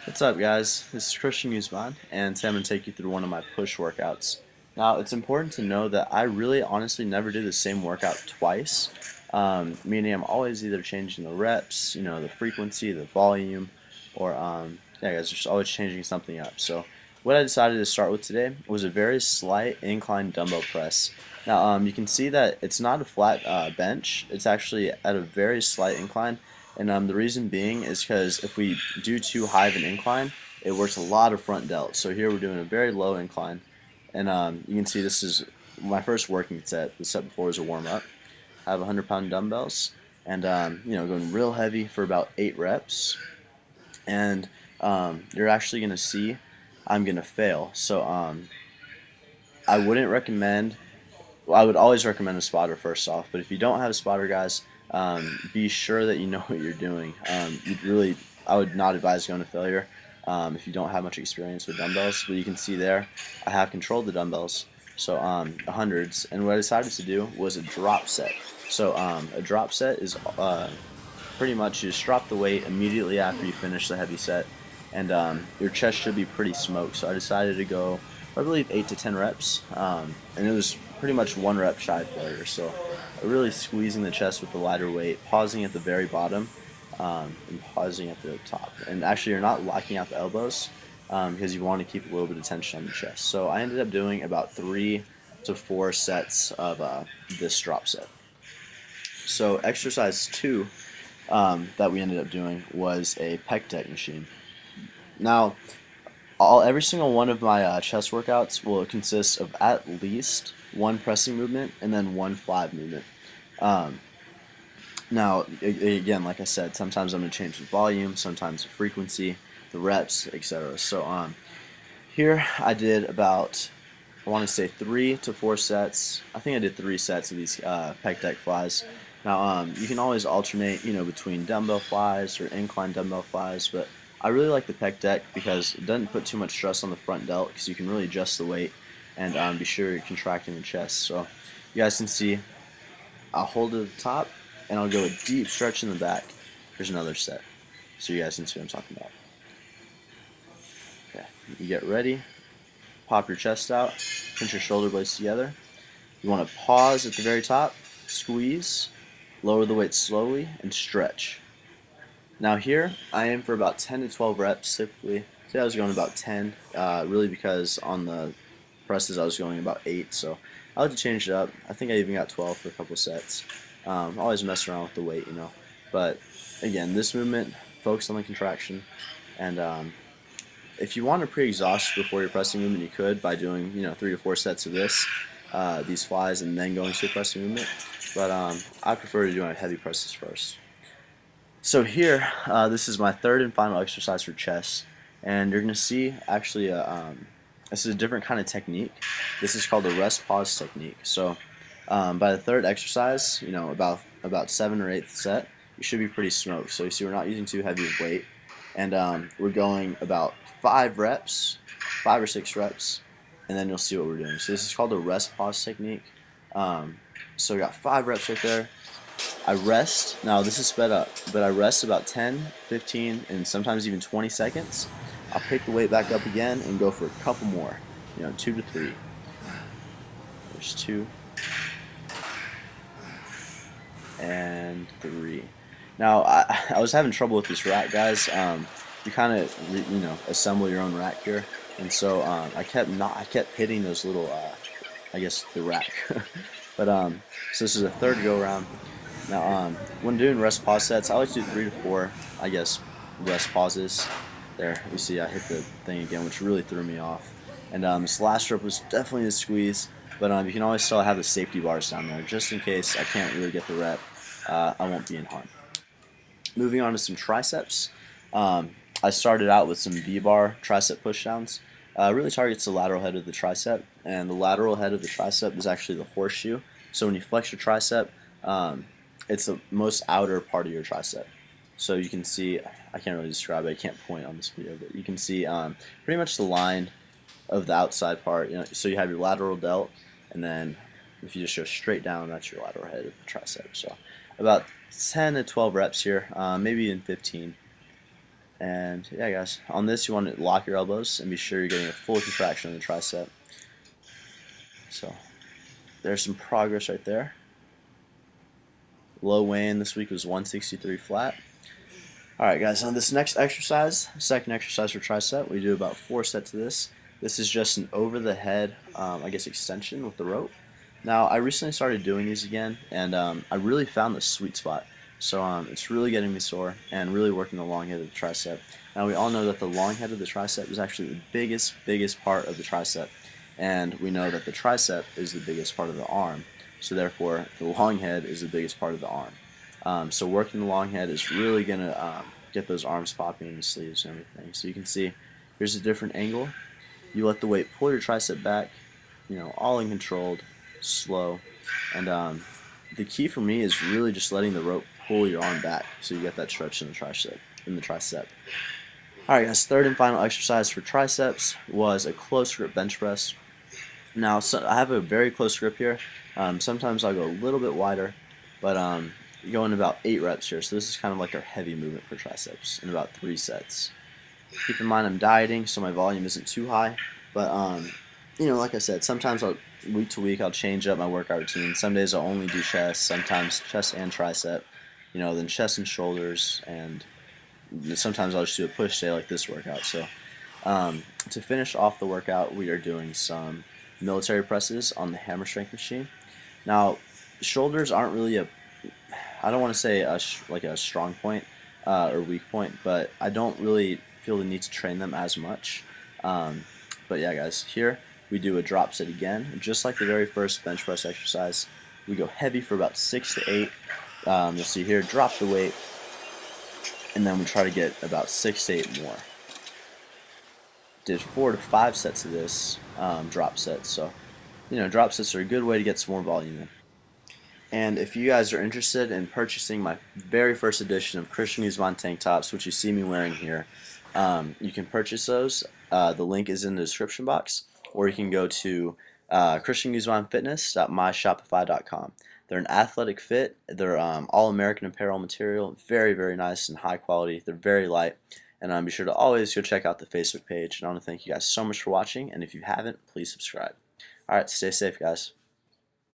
What's up, guys? This is Guzman, and today I'm going to take you through one of my push workouts. Now, it's important to know that I really honestly never do the same workout twice, meaning I'm always either changing the reps, the frequency, the volume, or yeah, guys, just always changing something up. So, what I decided to start with today was a very slight incline dumbbell press. Now, you can see that it's not a flat bench, it's actually at a very slight incline. And the reason being is because if we do too high of an incline, it works a lot of front delt. So here we're doing a very low incline. And you can see this is my first working set. The set before is a warm up. I have 100-pound dumbbells. And going real heavy for about 8 reps. And you're actually going to see I'm going to fail. So I wouldn't recommend, well, I would always recommend a spotter first off. But if you don't have a spotter, guys, be sure that you know what you're doing. I would not advise going to failure if you don't have much experience with dumbbells. But you can see there, I have controlled the dumbbells, so hundreds. And what I decided to do was a drop set. So a drop set is pretty much you just drop the weight immediately after you finish the heavy set, and your chest should be pretty smoked. So I decided to go, I believe, 8 to 10 reps, and it was pretty much 1 rep shy of failure. So really squeezing the chest with the lighter weight, pausing at the very bottom, and pausing at the top. And actually, you're not locking out the elbows because you want to keep a little bit of tension on the chest. So I ended up doing about 3 to 4 sets of this drop set. So exercise 2 that we ended up doing was a Pec Tech Machine. Now, every single one of my chest workouts will consist of at least 1 pressing movement and then 1 flat movement. Now, again, like I said, sometimes I'm going to change the volume, sometimes the frequency, the reps, etc. So here I did about, I want to say 3 to 4 sets. I think I did 3 sets of these pec deck flies. Now, you can always alternate, between dumbbell flies or incline dumbbell flies, but I really like the pec deck because it doesn't put too much stress on the front delt because you can really adjust the weight and be sure you're contracting the chest. So you guys can see I'll hold it at the top and I'll go a deep stretch in the back. Here's another set so you guys can see what I'm talking about. Okay, you get ready, pop your chest out, pinch your shoulder blades together. You want to pause at the very top, squeeze, lower the weight slowly, and stretch. Now here, I aim for about 10 to 12 reps typically. Today I was going about 10, really because on the presses I was going about 8, so I like to change it up. I think I even got 12 for a couple sets. Always mess around with the weight, But again, this movement, focus on the contraction, and if you want to pre-exhaust before your pressing movement, you could by doing 3 to 4 sets of these flies, and then going to a pressing movement. But I prefer to do my heavy presses first. So here, this is my third and final exercise for chest, and you're going to see actually this is a different kind of technique. This is called the rest pause technique. So by the third exercise, about 7 or 8th set, you should be pretty smoked. So you see we're not using too heavy of weight, and we're going about 5 or 6 reps, and then you'll see what we're doing. So this is called the rest pause technique. So we got 5 reps right there. I rest, now this is sped up, but I rest about 10, 15, and sometimes even 20 seconds. I'll pick the weight back up again and go for a couple more, 2 to 3. There's 2 and 3. Now I was having trouble with this rack, guys. You kind of assemble your own rack here, and so I kept hitting those little I guess the rack. But so this is a third go around. Now when doing rest pause sets, I like to do 3 to 4 I guess rest pauses. There you see I hit the thing again, which really threw me off. And this last rep was definitely a squeeze, but you can always still have the safety bars down there just in case I can't really get the rep. I won't be in harm. Moving on to some triceps. I started out with some V-bar tricep pushdowns. Really targets the lateral head of the tricep, and the lateral head of the tricep is actually the horseshoe. So when you flex your tricep, it's the most outer part of your tricep. So you can see, I can't really describe it, I can't point on this video, but you can see pretty much the line of the outside part. So you have your lateral delt, and then if you just go straight down, that's your lateral head of the tricep. So about 10 to 12 reps here, maybe even 15. And yeah, guys, on this you want to lock your elbows and be sure you're getting a full contraction of the tricep. So there's some progress right there. Low weigh-in this week was 163 flat. Alright guys, on this next exercise, second exercise for tricep, we do about 4 sets of this. This is just an over the head, I guess, extension with the rope. Now, I recently started doing these again, and I really found the sweet spot. So it's really getting me sore and really working the long head of the tricep. Now, we all know that the long head of the tricep is actually the biggest part of the tricep. And we know that the tricep is the biggest part of the arm. So therefore, the long head is the biggest part of the arm. So working the long head is really going to get those arms popping in the sleeves and everything. So you can see, here's a different angle. You let the weight pull your tricep back, all in controlled, slow. And the key for me is really just letting the rope pull your arm back so you get that stretch in the tricep. Alright guys, third and final exercise for triceps was a close grip bench press. Now, I have a very close grip here. Sometimes I'll go a little bit wider, but going about 8 reps here. So this is kind of like our heavy movement for triceps in about 3 sets. Keep in mind I'm dieting, so my volume isn't too high. But like I said, sometimes week to week I'll change up my workout routine. Some days I'll only do chest, sometimes chest and tricep. Then chest and shoulders, and sometimes I'll just do a push day like this workout. So to finish off the workout, we are doing some military presses on the hammer strength machine. Now, shoulders aren't really I don't want to say like a strong point or weak point, but I don't really feel the need to train them as much. But yeah, guys, here we do a drop set again, just like the very first bench press exercise. We go heavy for about 6 to 8. You'll see here, drop the weight, and then we try to get about 6 to 8 more. Did 4 to 5 sets of this drop sets, so drop sets are a good way to get some more volume in. And if you guys are interested in purchasing my very first edition of Christian Guzman tank tops, which you see me wearing here, you can purchase those. The link is in the description box, or you can go to christianguzmanfitness.myshopify.com. They're an athletic fit. They're all-American apparel material, very, very nice and high quality. They're very light. And be sure to always go check out the Facebook page. And I want to thank you guys so much for watching. And if you haven't, please subscribe. All right, stay safe, guys.